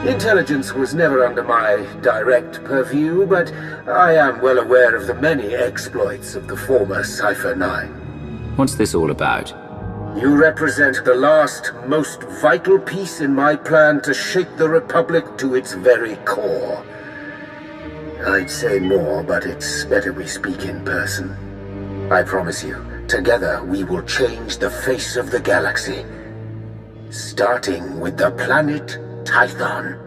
Intelligence was never under my direct purview, but I am well aware of the many exploits of the former Cypher 9. What's this all about? You represent the last, most vital piece in my plan to shake the Republic to its very core. I'd say more, but it's better we speak in person. I promise you, together we will change the face of the galaxy. Starting with the planet Tython.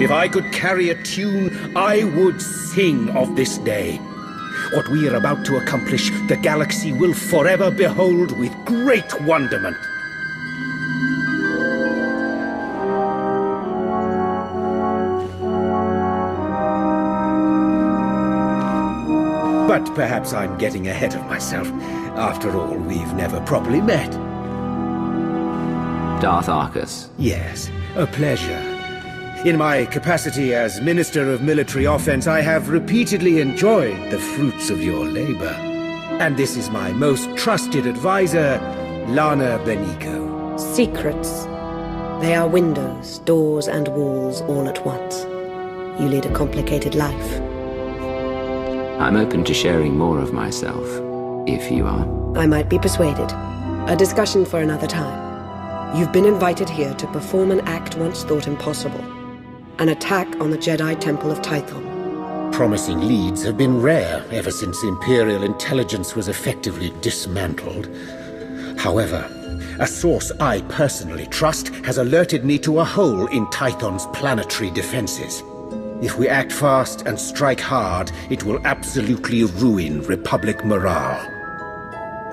If I could carry a tune, I would sing of this day. What we are about to accomplish, the galaxy will forever behold with great wonderment. But perhaps I'm getting ahead of myself. After all, we've never properly met. Darth Arcus. Yes, a pleasure. In my capacity as Minister of Military Offense, I have repeatedly enjoyed the fruits of your labor. And this is my most trusted advisor, Lana Benico. Secrets. They are windows, doors, and walls all at once. You lead a complicated life. I'm open to sharing more of myself, if you are. I might be persuaded. A discussion for another time. You've been invited here to perform an act once thought impossible. An attack on the Jedi Temple of Tython. Promising leads have been rare ever since Imperial intelligence was effectively dismantled. However, a source I personally trust has alerted me to a hole in Tython's planetary defenses. If we act fast and strike hard, it will absolutely ruin Republic morale.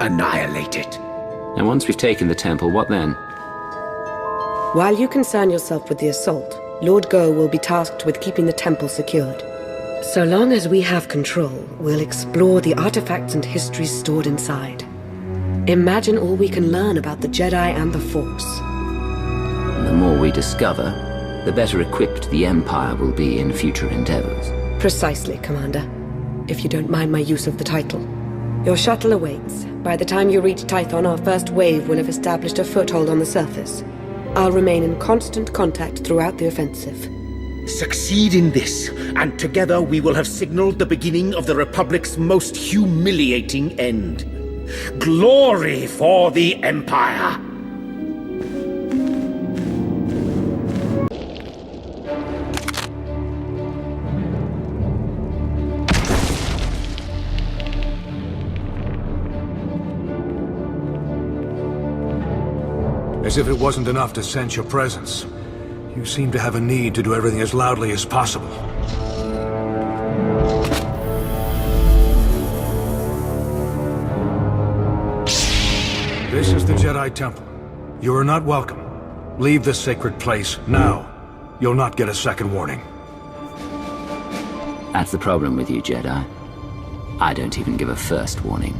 Annihilate it. And once we've taken the temple, what then? While you concern yourself with the assault, Lord Go will be tasked with keeping the temple secured. So long as we have control, we'll explore the artifacts and histories stored inside. Imagine all we can learn about the Jedi and the Force. The more we discover, the better equipped the Empire will be in future endeavors. Precisely, Commander. If you don't mind my use of the title. Your shuttle awaits. By the time you reach Tython, our first wave will have established a foothold on the surface. I'll remain in constant contact throughout the offensive. Succeed in this, and together we will have signaled the beginning of the Republic's most humiliating end. Glory for the Empire! As if it wasn't enough to sense your presence, you seem to have a need to do everything as loudly as possible. This is the Jedi Temple. You are not welcome. Leave this sacred place now. You'll not get a second warning. That's the problem with you, Jedi. I don't even give a first warning.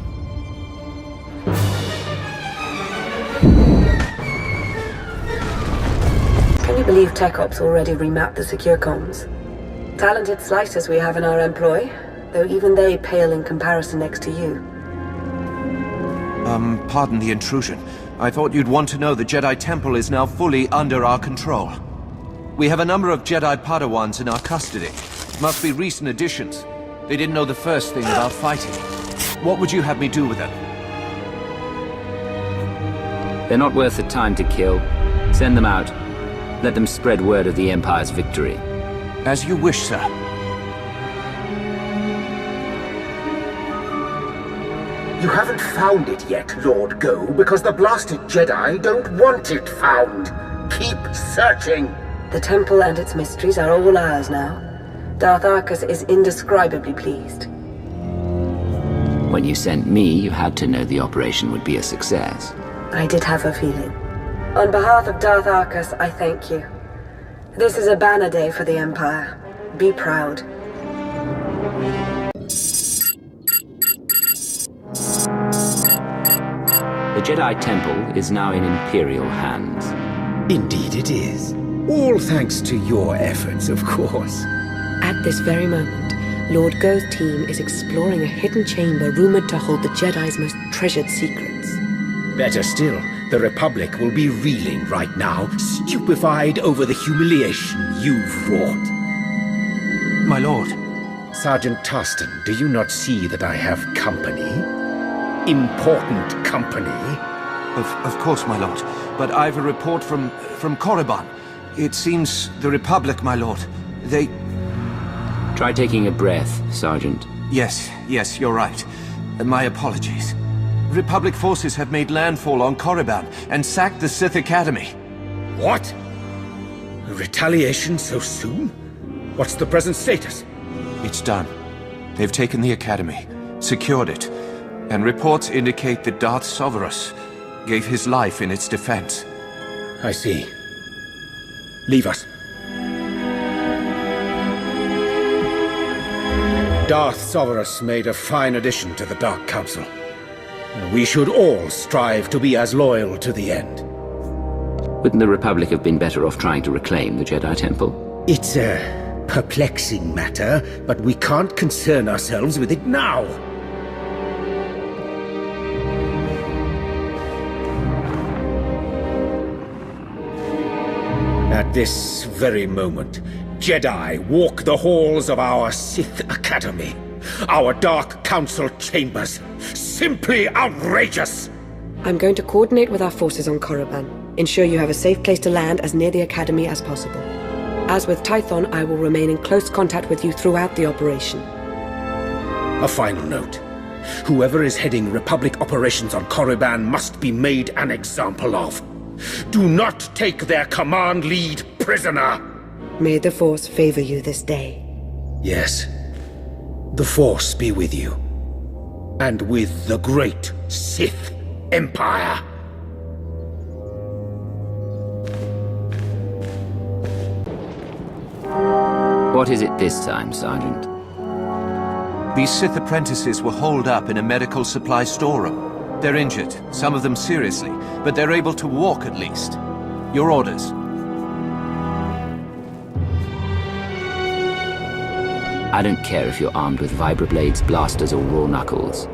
Can you believe Tech Ops already remapped the secure comms? Talented slicers we have in our employ, though even they pale in comparison next to you. Pardon the intrusion. I thought you'd want to know the Jedi Temple is now fully under our control. We have a number of Jedi Padawans in our custody. Must be recent additions. They didn't know the first thing about fighting. What would you have me do with them? They're not worth the time to kill. Send them out. Let them spread word of the Empire's victory. As you wish, sir. You haven't found it yet, Lord Go, because the blasted Jedi don't want it found. Keep searching. The temple and its mysteries are all ours now. Darth Arcus is indescribably pleased. When you sent me, you had to know the operation would be a success. I did have a feeling. On behalf of Darth Arcus, I thank you. This is a banner day for the Empire. Be proud. Jedi Temple is now in Imperial hands. Indeed it is. All thanks to your efforts, of course. At this very moment, Lord Go's team is exploring a hidden chamber rumored to hold the Jedi's most treasured secrets. Better still, the Republic will be reeling right now, stupefied over the humiliation you've wrought. My lord. Sergeant Tarston, do you not see that I have company? Important company? Of course, my lord. But I've a report from Korriban. It seems the Republic, my lord. They... Try taking a breath, Sergeant. Yes, you're right. My apologies. Republic forces have made landfall on Korriban and sacked the Sith Academy. What? A retaliation so soon? What's the present status? It's done. They've taken the Academy, secured it, and reports indicate that Darth Sovereign gave his life in its defense. I see. Leave us. Darth Sovereign made a fine addition to the Dark Council. We should all strive to be as loyal to the end. Wouldn't the Republic have been better off trying to reclaim the Jedi Temple? It's a perplexing matter, but we can't concern ourselves with it now. At this very moment, Jedi walk the halls of our Sith Academy, our Dark Council chambers. Simply outrageous! I'm going to coordinate with our forces on Korriban. Ensure you have a safe place to land as near the Academy as possible. As with Tython, I will remain in close contact with you throughout the operation. A final note. Whoever is heading Republic operations on Korriban must be made an example of. Do not take their command lead prisoner! May the Force favor you this day. Yes. The Force be with you. And with the great Sith Empire. What is it this time, Sergeant? These Sith apprentices were holed up in a medical supply storeroom. They're injured, some of them seriously, but they're able to walk at least. Your orders. I don't care if you're armed with vibroblades, blasters, or raw knuckles.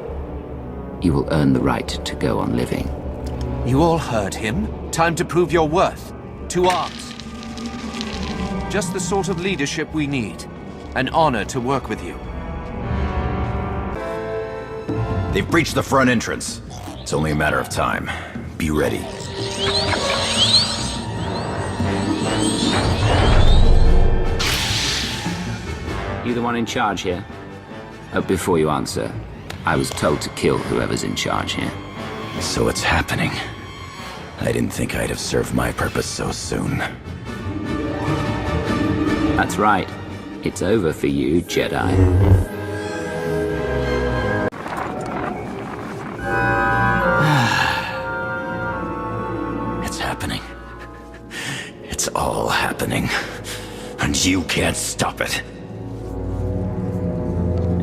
You will earn the right to go on living. You all heard him. Time to prove your worth. To arms. Just the sort of leadership we need. An honor to work with you. They've breached the front entrance. It's only a matter of time. Be ready. You the one in charge here? Before you answer, I was told to kill whoever's in charge here. So it's happening. I didn't think I'd have served my purpose so soon. That's right. It's over for you, Jedi. It's happening. It's all happening. And you can't stop it.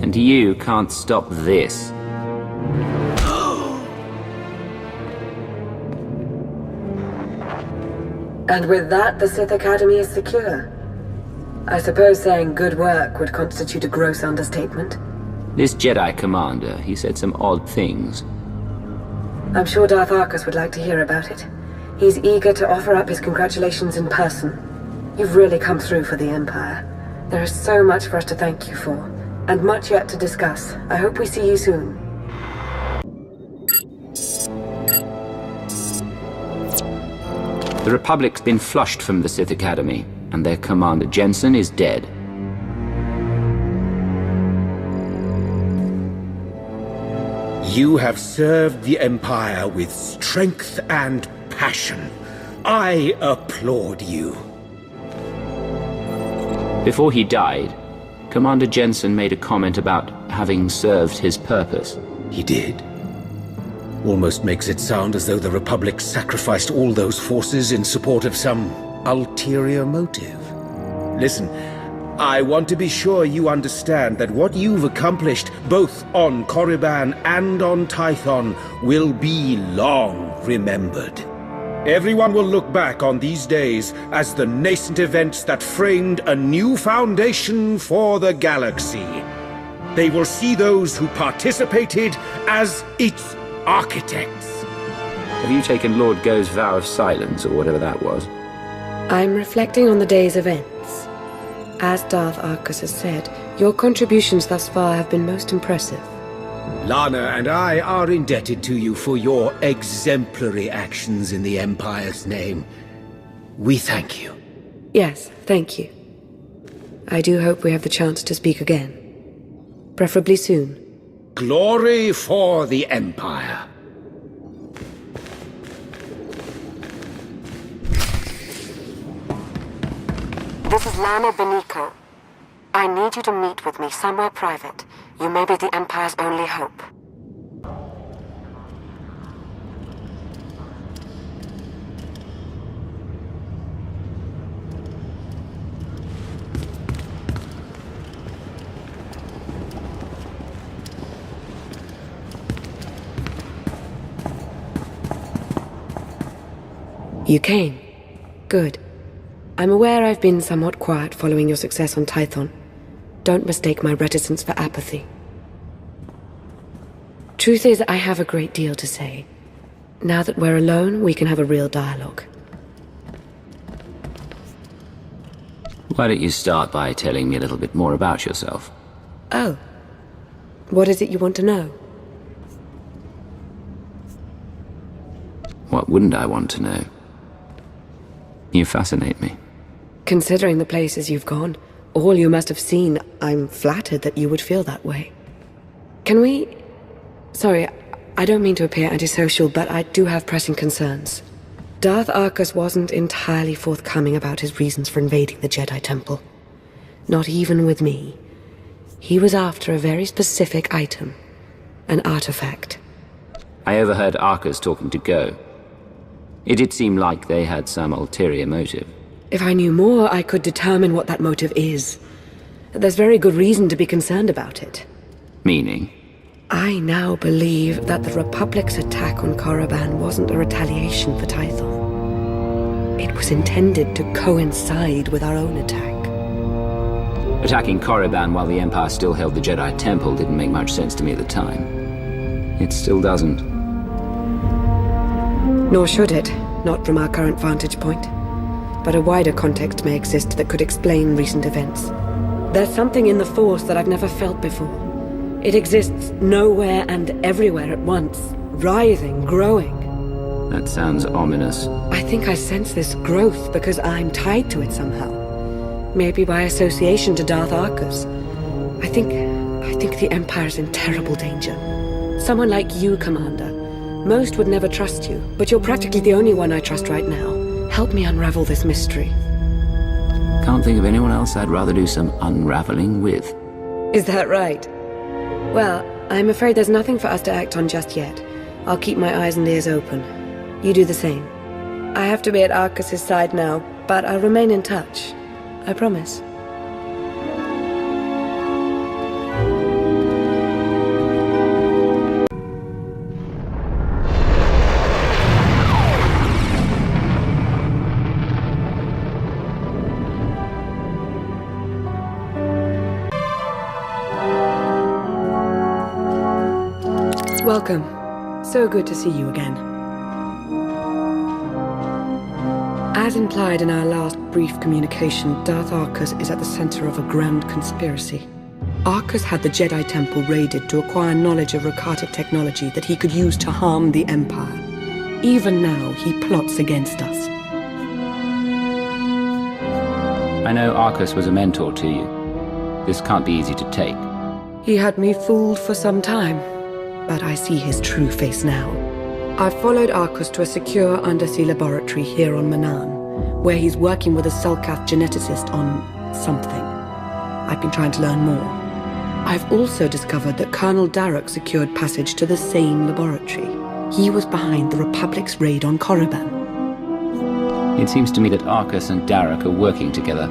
And you can't stop this. And with that, the Sith Academy is secure. I suppose saying good work would constitute a gross understatement. This Jedi commander, he said some odd things. I'm sure Darth Arcus would like to hear about it. He's eager to offer up his congratulations in person. You've really come through for the Empire. There is so much for us to thank you for, and much yet to discuss. I hope we see you soon. The Republic's been flushed from the Sith Academy, and their commander Jensen is dead. You have served the Empire with strength and passion. I applaud you. Before he died, Commander Jensen made a comment about having served his purpose. He did. Almost makes it sound as though the Republic sacrificed all those forces in support of some ulterior motive. Listen, I want to be sure you understand that what you've accomplished, both on Korriban and on Tython, will be long remembered. Everyone will look back on these days as the nascent events that framed a new foundation for the galaxy. They will see those who participated as its architects. Have you taken Lord Go's vow of silence, or whatever that was? I'm reflecting on the day's events. As Darth Arcus has said, your contributions thus far have been most impressive. Lana and I are indebted to you for your exemplary actions in the Empire's name. We thank you. Yes, thank you. I do hope we have the chance to speak again. Preferably soon. Glory for the Empire. This is Lana Beniko. I need you to meet with me somewhere private. You may be the Empire's only hope. You came. Good. I'm aware I've been somewhat quiet following your success on Tython. Don't mistake my reticence for apathy. Truth is, I have a great deal to say. Now that we're alone, we can have a real dialogue. Why don't you start by telling me a little bit more about yourself? Oh. What is it you want to know? What wouldn't I want to know? You fascinate me. Considering the places you've gone, all you must have seen, I'm flattered that you would feel that way. Can we... Sorry, I don't mean to appear antisocial, but I do have pressing concerns. Darth Arcus wasn't entirely forthcoming about his reasons for invading the Jedi Temple. Not even with me. He was after a very specific item. An artifact. I overheard Arcus talking to Go. It did seem like they had some ulterior motive. If I knew more, I could determine what that motive is. There's very good reason to be concerned about it. Meaning? I now believe that the Republic's attack on Korriban wasn't a retaliation for Tython. It was intended to coincide with our own attack. Attacking Korriban while the Empire still held the Jedi Temple didn't make much sense to me at the time. It still doesn't. Nor should it, not from our current vantage point. But a wider context may exist that could explain recent events. There's something in the Force that I've never felt before. It exists nowhere and everywhere at once, writhing, growing. That sounds ominous. I think I sense this growth because I'm tied to it somehow. Maybe by association to Darth Arcus. I think the Empire's in terrible danger. Someone like you, Commander. Most would never trust you, but you're practically the only one I trust right now. Help me unravel this mystery. Can't think of anyone else I'd rather do some unraveling with. Is that right? Well, I'm afraid there's nothing for us to act on just yet. I'll keep my eyes and ears open. You do the same. I have to be at Arcus's side now, but I'll remain in touch. I promise. Welcome. So good to see you again. As implied in our last brief communication, Darth Arcus is at the center of a grand conspiracy. Arcus had the Jedi Temple raided to acquire knowledge of Rakhatic technology that he could use to harm the Empire. Even now, he plots against us. I know Arcus was a mentor to you. This can't be easy to take. He had me fooled for some time, but I see his true face now. I've followed Arcus to a secure undersea laboratory here on Manaan, where he's working with a Selkath geneticist on something. I've been trying to learn more. I've also discovered that Colonel Darroch secured passage to the same laboratory. He was behind the Republic's raid on Korriban. It seems to me that Arcus and Darroch are working together.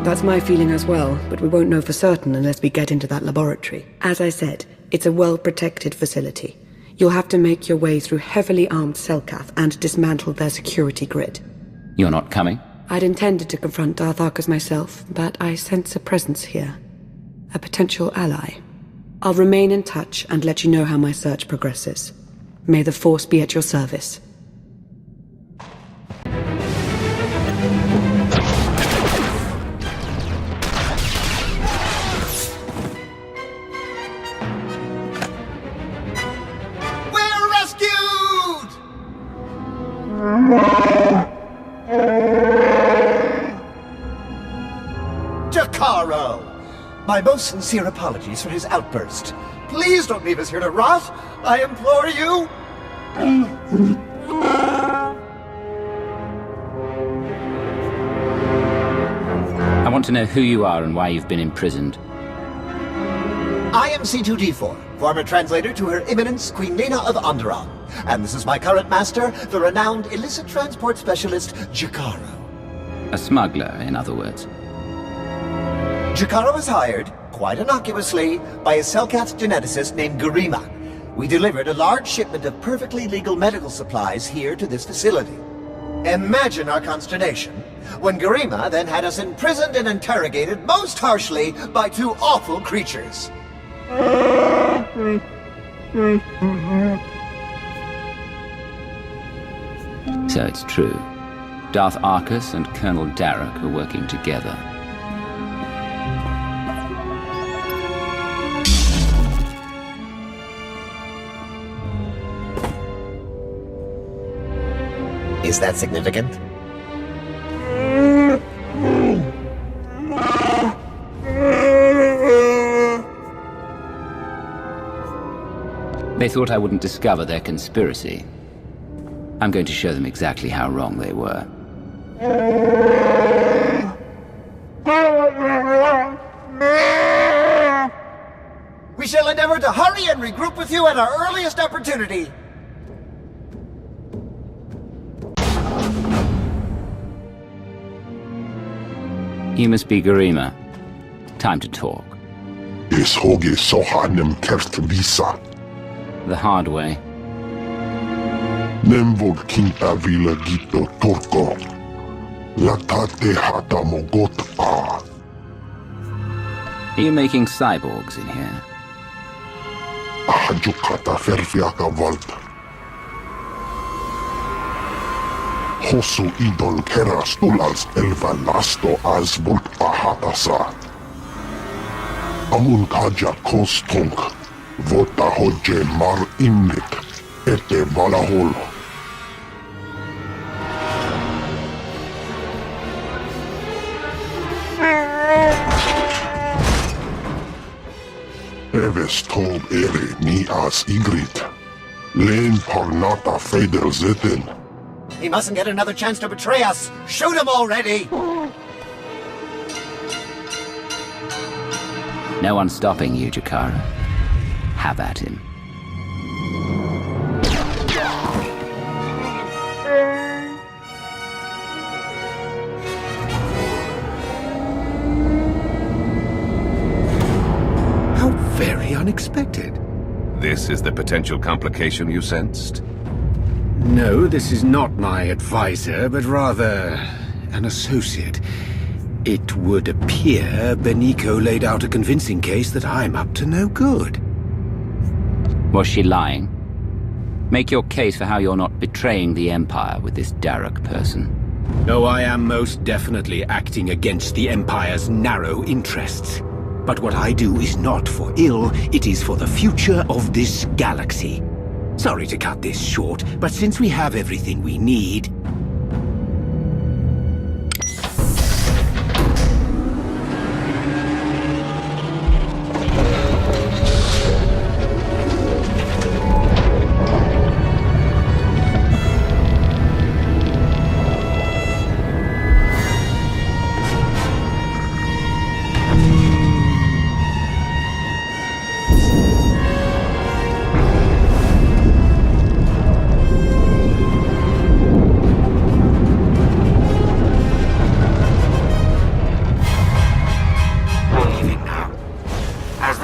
That's my feeling as well, but we won't know for certain unless we get into that laboratory. As I said, it's a well-protected facility. You'll have to make your way through heavily armed Selkath and dismantle their security grid. You're not coming? I'd intended to confront Darth Arcus myself, but I sense a presence here. A potential ally. I'll remain in touch and let you know how my search progresses. May the Force be at your service. We're rescued! Jakaro! My most sincere apologies for his outburst. Please don't leave us here to rot! I implore you! I want to know who you are and why you've been imprisoned. I am C2D4, former translator to Her Eminence Queen Nina of Onderon. And this is my current master, the renowned illicit transport specialist, Jakaro. A smuggler, in other words. Jakaro was hired, quite innocuously, by a Selkath geneticist named Garima. We delivered a large shipment of perfectly legal medical supplies here to this facility. Imagine our consternation when Garima then had us imprisoned and interrogated most harshly by two awful creatures. So it's true. Darth Arcus and Colonel Darroch are working together. Is that significant? They thought I wouldn't discover their conspiracy. I'm going to show them exactly how wrong they were. We shall endeavor to hurry and regroup with you at our earliest opportunity. You must be Garima. Time to talk. Is hoge sohanem kert visa. The hard way. Nemvog kinta vila gito torko. Latate hata mogot a. Are you making cyborgs in here? Ahajukata ferfiaka vald. Hosu idol keras tulals elva lasto as volt pahatasa. Amun kaja kostonk. Vota hoje mar innit. Ete valahol. Eves tob ere ni as igrit. Len parnata feder zeten. He mustn't get another chance to betray us. Shoot him already! No one's stopping you, Jakaro. Have at him. How very unexpected. This is the potential complication you sensed? No, this is not my advisor, but rather an associate. It would appear Beniko laid out a convincing case that I'm up to no good. Was she lying? Make your case for how you're not betraying the Empire with this Darroch person. No, I am most definitely acting against the Empire's narrow interests. But what I do is not for ill, it is for the future of this galaxy. Sorry to cut this short, but since we have everything we need...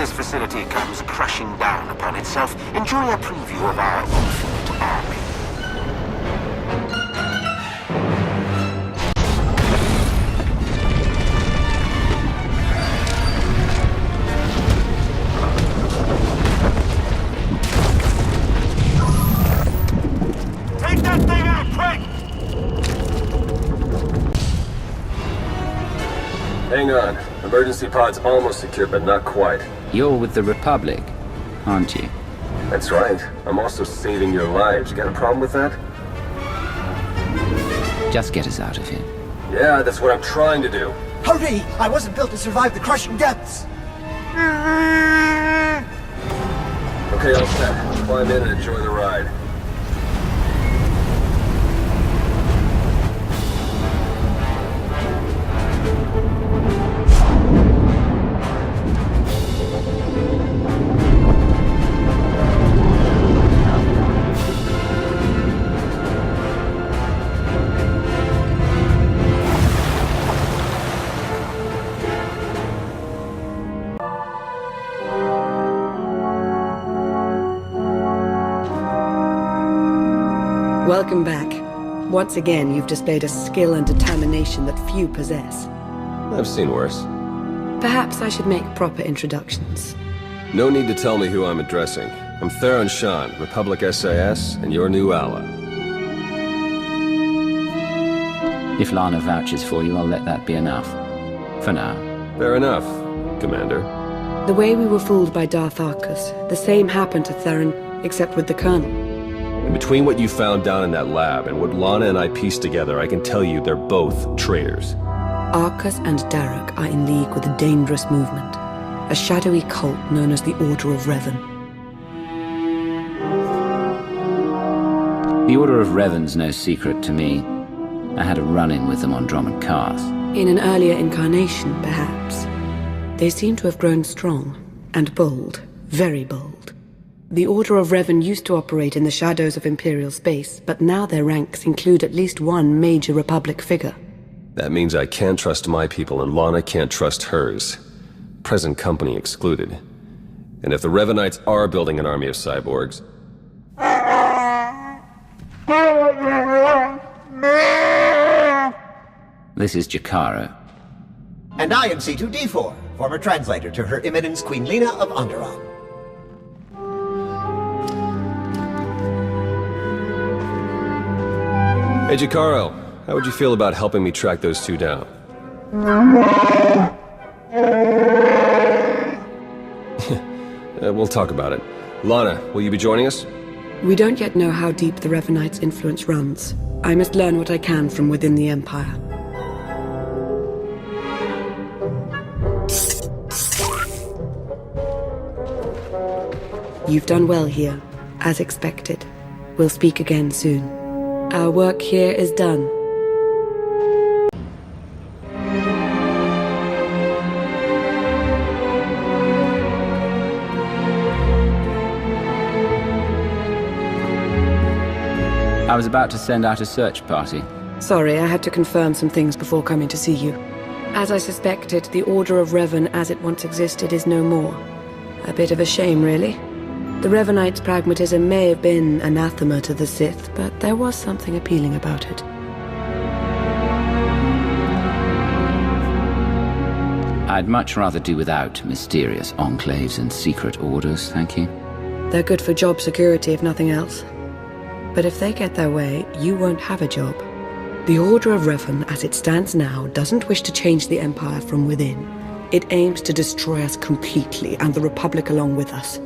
this facility comes crashing down upon itself, enjoy a preview of our infinite army. Take that thing out, quick! Hang on. Emergency pod's almost secure, but not quite. You're with the Republic, aren't you? That's right. I'm also saving your lives. You got a problem with that? Just get us out of here. Yeah, that's what I'm trying to do. Hurry! I wasn't built to survive the crushing depths! Okay, all set. Climb in and enjoy the ride. Welcome back. Once again, you've displayed a skill and determination that few possess. I've seen worse. Perhaps I should make proper introductions. No need to tell me who I'm addressing. I'm Theron Shan, Republic SAS, and your new ally. If Lana vouches for you, I'll let that be enough. For now. Fair enough, Commander. The way we were fooled by Darth Arcus, the same happened to Theron, except with the Colonel. And between what you found down in that lab and what Lana and I pieced together, I can tell you they're both traitors. Arcus and Derek are in league with a dangerous movement, a shadowy cult known as the Order of Revan. The Order of Revan's no secret to me. I had a run-in with them on Drummond Cars. In an earlier incarnation, perhaps. They seem to have grown strong and bold, very bold. The Order of Revan used to operate in the shadows of Imperial space, but now their ranks include at least one major Republic figure. That means I can't trust my people and Lana can't trust hers. Present company excluded. And if the Revanites are building an army of cyborgs... This is Jakaro. And I am C2D4, former translator to Her Eminence Queen Lena of Onderon. Hey, Jakaro, how would you feel about helping me track those two down? We'll talk about it. Lana, will you be joining us? We don't yet know how deep the Revanites' influence runs. I must learn what I can from within the Empire. You've done well here, as expected. We'll speak again soon. Our work here is done. I was about to send out a search party. Sorry, I had to confirm some things before coming to see you. As I suspected, the Order of Revan as it once existed is no more. A bit of a shame, really. The Revanites' pragmatism may have been anathema to the Sith, but there was something appealing about it. I'd much rather do without mysterious enclaves and secret orders, thank you. They're good for job security, if nothing else. But if they get their way, you won't have a job. The Order of Revan, as it stands now, doesn't wish to change the Empire from within. It aims to destroy us completely, and the Republic along with us.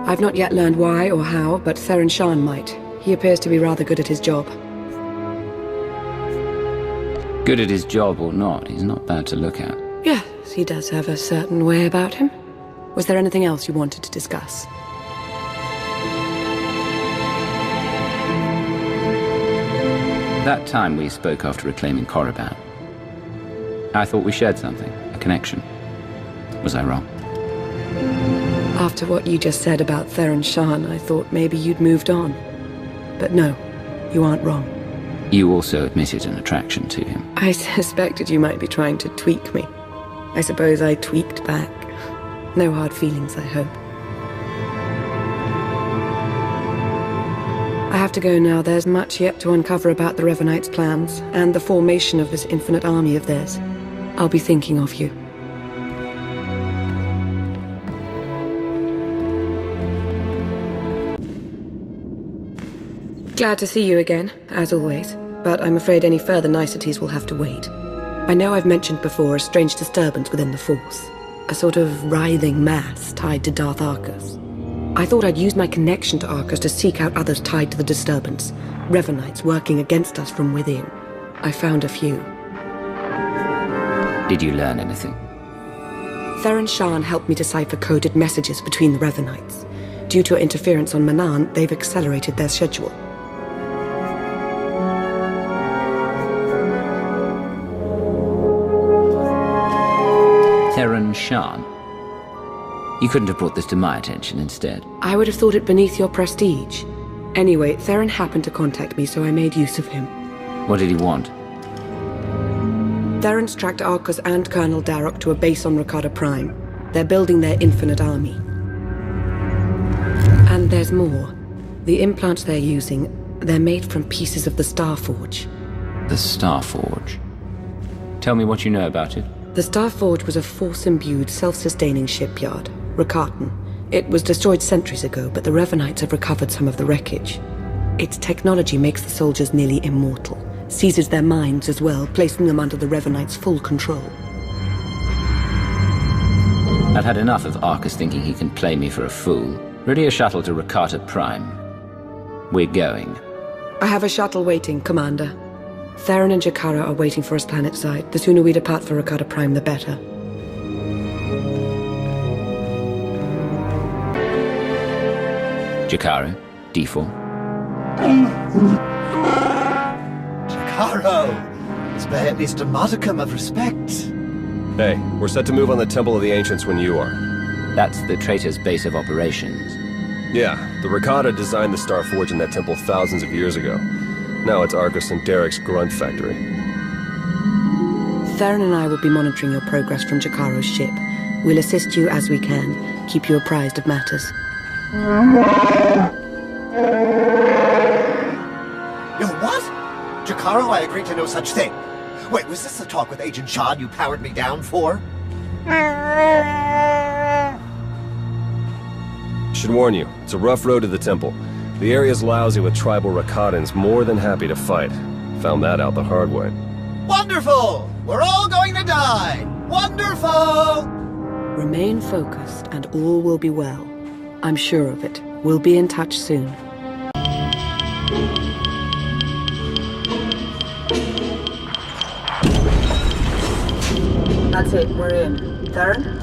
I've not yet learned why or how, but Theron Shan might. He appears to be rather good at his job. Good at his job or not, he's not bad to look at. Yes, he does have a certain way about him. Was there anything else you wanted to discuss? That time we spoke after reclaiming Korriban. I thought we shared something, a connection. Was I wrong? After what you just said about Theron Shan, I thought maybe you'd moved on. But no, you aren't wrong. You also admitted an attraction to him. I suspected you might be trying to tweak me. I suppose I tweaked back. No hard feelings, I hope. I have to go now. There's much yet to uncover about the Revenites' plans, and the formation of this infinite army of theirs. I'll be thinking of you. Glad to see you again, as always, but I'm afraid any further niceties will have to wait. I know I've mentioned before a strange disturbance within the Force. A sort of writhing mass tied to Darth Arcus. I thought I'd use my connection to Arcus to seek out others tied to the disturbance. Revenites working against us from within. I found a few. Did you learn anything? Theron Shan helped me decipher coded messages between the Revenites. Due to interference on Manan, they've accelerated their schedule. Theron Shan? You couldn't have brought this to my attention instead. I would have thought it beneath your prestige. Anyway, Theron happened to contact me, so I made use of him. What did he want? Theron's tracked Arcus and Colonel Darroch to a base on Rakata Prime. They're building their infinite army. And there's more. The implants they're using, they're made from pieces of the Starforge. The Starforge? Tell me what you know about it. The Starforge was a Force-imbued, self-sustaining shipyard, Rakatan. It was destroyed centuries ago, but the Revenites have recovered some of the wreckage. Its technology makes the soldiers nearly immortal, seizes their minds as well, placing them under the Revenites' full control. I've had enough of Arcus thinking he can play me for a fool. Ready a shuttle to Rakata Prime. We're going. I have a shuttle waiting, Commander. Theron and Jakara are waiting for us planetside. The sooner we depart for Rakata Prime, the better. Jakara, D4. Jakaro! Spare at least a modicum of respect. Hey, we're set to move on the Temple of the Ancients when you are. That's the traitor's base of operations. Yeah, the Rakata designed the Starforge in that temple thousands of years ago. Now it's Arcus and Derek's grunt factory. Theron and I will be monitoring your progress from Jakaro's ship. We'll assist you as we can, keep you apprised of matters. Yo, what? Jakaro, I agreed to no such thing. Wait, was this the talk with Agent Shan you powered me down for? Should warn you, it's a rough road to the temple. The area's lousy with tribal Rakatans more than happy to fight. Found that out the hard way. Wonderful! We're all going to die! Wonderful! Remain focused and all will be well. I'm sure of it. We'll be in touch soon. That's it, we're in. Theron?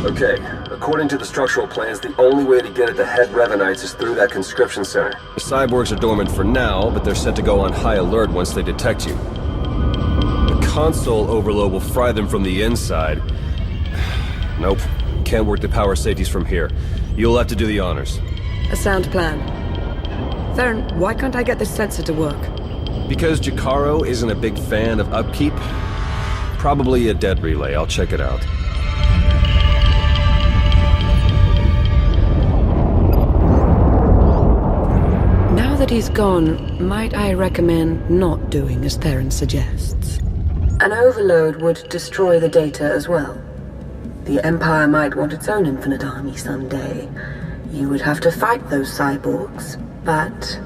Okay, according to the structural plans, the only way to get at the head Revenites is through that conscription center. The cyborgs are dormant for now, but they're set to go on high alert once they detect you. The console overload will fry them from the inside. Nope, can't work the power safeties from here. You'll have to do the honors. A sound plan. Theron, why can't I get this sensor to work? Because Jakaro isn't a big fan of upkeep? Probably a dead relay, I'll check it out. Now that he's gone, might I recommend not doing as Theron suggests? An overload would destroy the data as well. The Empire might want its own infinite army someday. You would have to fight those cyborgs, but...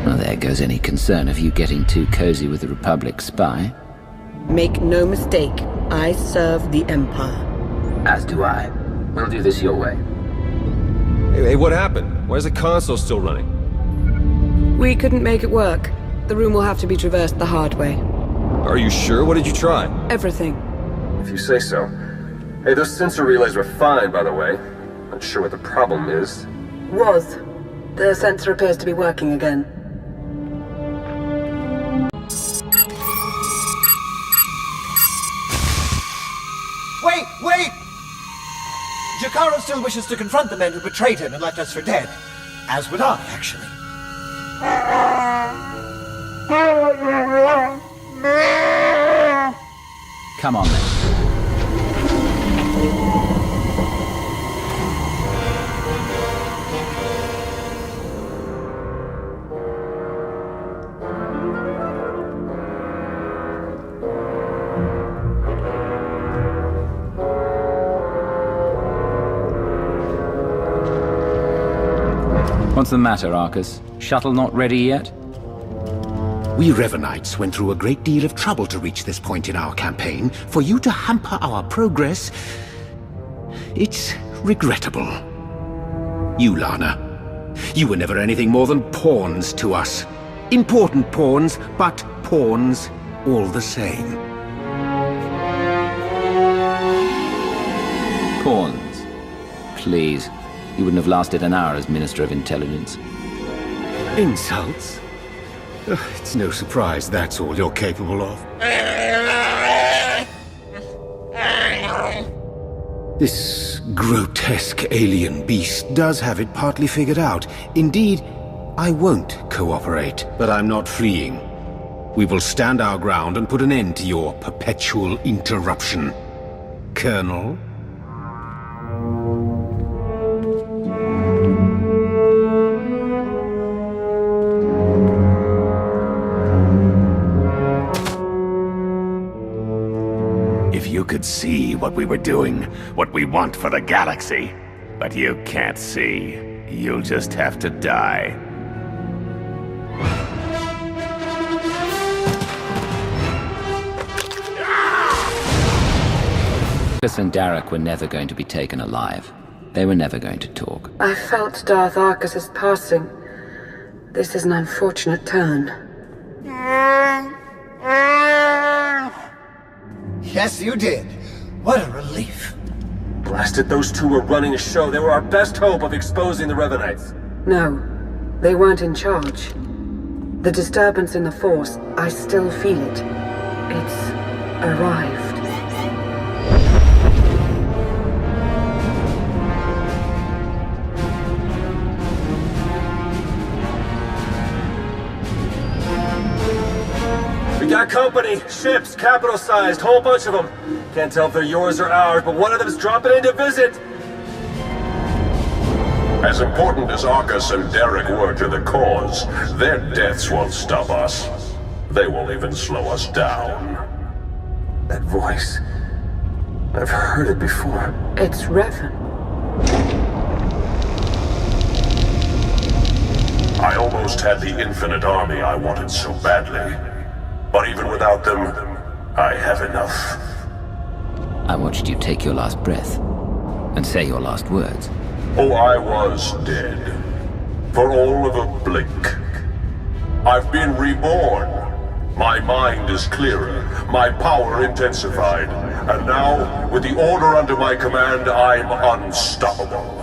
Well, there goes any concern of you getting too cozy with the Republic spy. Make no mistake, I serve the Empire. As do I. We'll do this your way. Hey, what happened? Why is the console still running? We couldn't make it work. The room will have to be traversed the hard way. Are you sure? What did you try? Everything. If you say so. Hey, those sensor relays were fine, by the way. Not sure what the problem is. Was. The sensor appears to be working again. Wait! Jakaro still wishes to confront the men who betrayed him and left us for dead. As would I, actually. Come on then. What's the matter, Arcus? Shuttle not ready yet? We Revenites went through a great deal of trouble to reach this point in our campaign. For you to hamper our progress, it's regrettable. You, Lana, you were never anything more than pawns to us. Important pawns, but pawns all the same. Pawns? Please. You wouldn't have lasted an hour as Minister of Intelligence. Insults? It's no surprise that's all you're capable of. This grotesque alien beast does have it partly figured out. Indeed, I won't cooperate, but I'm not fleeing. We will stand our ground and put an end to your perpetual interruption. Colonel? You could see what we were doing, what we want for the galaxy. But you can't see. You'll just have to die. Arcus and Darek were never going to be taken alive. They were never going to talk. I felt Darth Arcus's passing. This is an unfortunate turn. Yes, you did. What a relief. Blasted, those two were running a show. They were our best hope of exposing the Revenites. No, they weren't in charge. The disturbance in the Force, I still feel it. It's arrived. We got company, ships, capital-sized, whole bunch of them. Can't tell if they're yours or ours, but one of them's dropping in to visit. As important as Arcus and Derek were to the cause, their deaths won't stop us. They won't even slow us down. That voice. I've heard it before. It's Revan. I almost had the infinite army I wanted so badly. But even without them, I have enough. I watched you take your last breath and say your last words. Oh, I was dead. For all of a blink. I've been reborn. My mind is clearer, my power intensified. And now, with the order under my command, I'm unstoppable.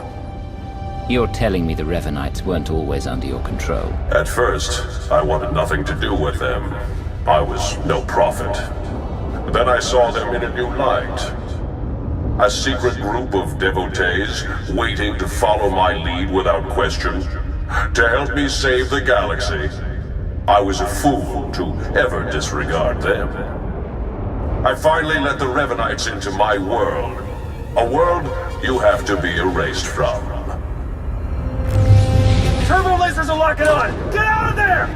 You're telling me the Revenites weren't always under your control? At first, I wanted nothing to do with them. I was no prophet. Then I saw them in a new light. A secret group of devotees waiting to follow my lead without question, to help me save the galaxy. I was a fool to ever disregard them. I finally let the Revenites into my world. A world you have to be erased from. Turbo lasers are locking on! Get out of there!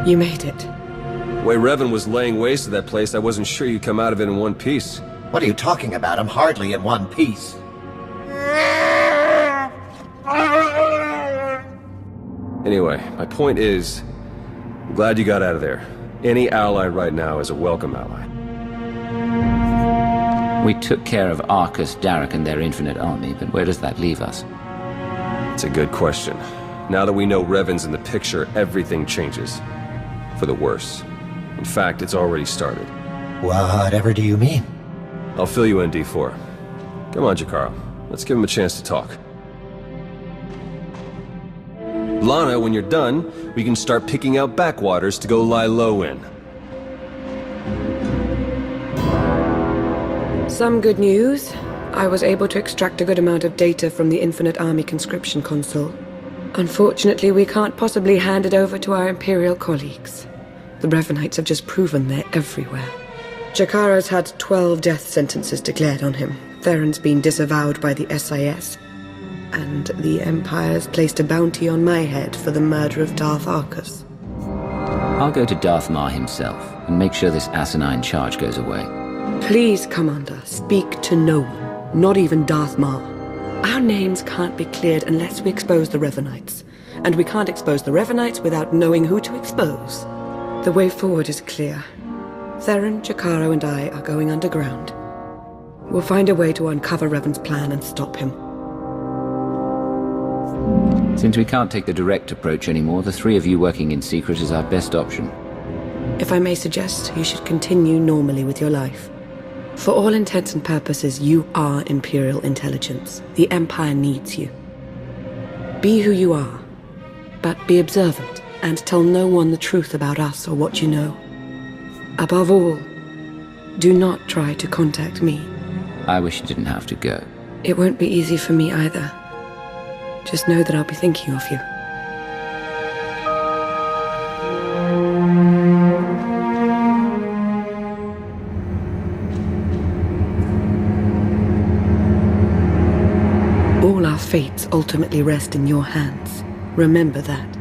You made it. The way Revan was laying waste to that place, I wasn't sure you'd come out of it in one piece. What are you talking about? I'm hardly in one piece. Anyway, my point is, I'm glad you got out of there. Any ally right now is a welcome ally. We took care of Arcus, Darek, and their infinite army, but where does that leave us? It's a good question. Now that we know Revan's in the picture, everything changes. For the worse. In fact, it's already started. Whatever do you mean? I'll fill you in, D4. Come on, Jakaro. Let's give him a chance to talk. Lana, when you're done, we can start picking out backwaters to go lie low in. Some good news. I was able to extract a good amount of data from the Infinite Army conscription console. Unfortunately, we can't possibly hand it over to our Imperial colleagues. The Revanites have just proven they're everywhere. Jakaro's had 12 death sentences declared on him. Theron's been disavowed by the SIS. And the Empire's placed a bounty on my head for the murder of Darth Arcus. I'll go to Darth Mar himself and make sure this asinine charge goes away. Please, Commander, speak to no one, not even Darth Mar. Our names can't be cleared unless we expose the Revanites. And we can't expose the Revanites without knowing who to expose. The way forward is clear. Theron, Jakaro, and I are going underground. We'll find a way to uncover Revan's plan and stop him. Since we can't take the direct approach anymore, the three of you working in secret is our best option. If I may suggest, you should continue normally with your life. For all intents and purposes, you are Imperial intelligence. The Empire needs you. Be who you are, but be observant, and tell no one the truth about us or what you know. Above all, do not try to contact me. I wish you didn't have to go. It won't be easy for me either. Just know that I'll be thinking of you. All our fates ultimately rest in your hands. Remember that.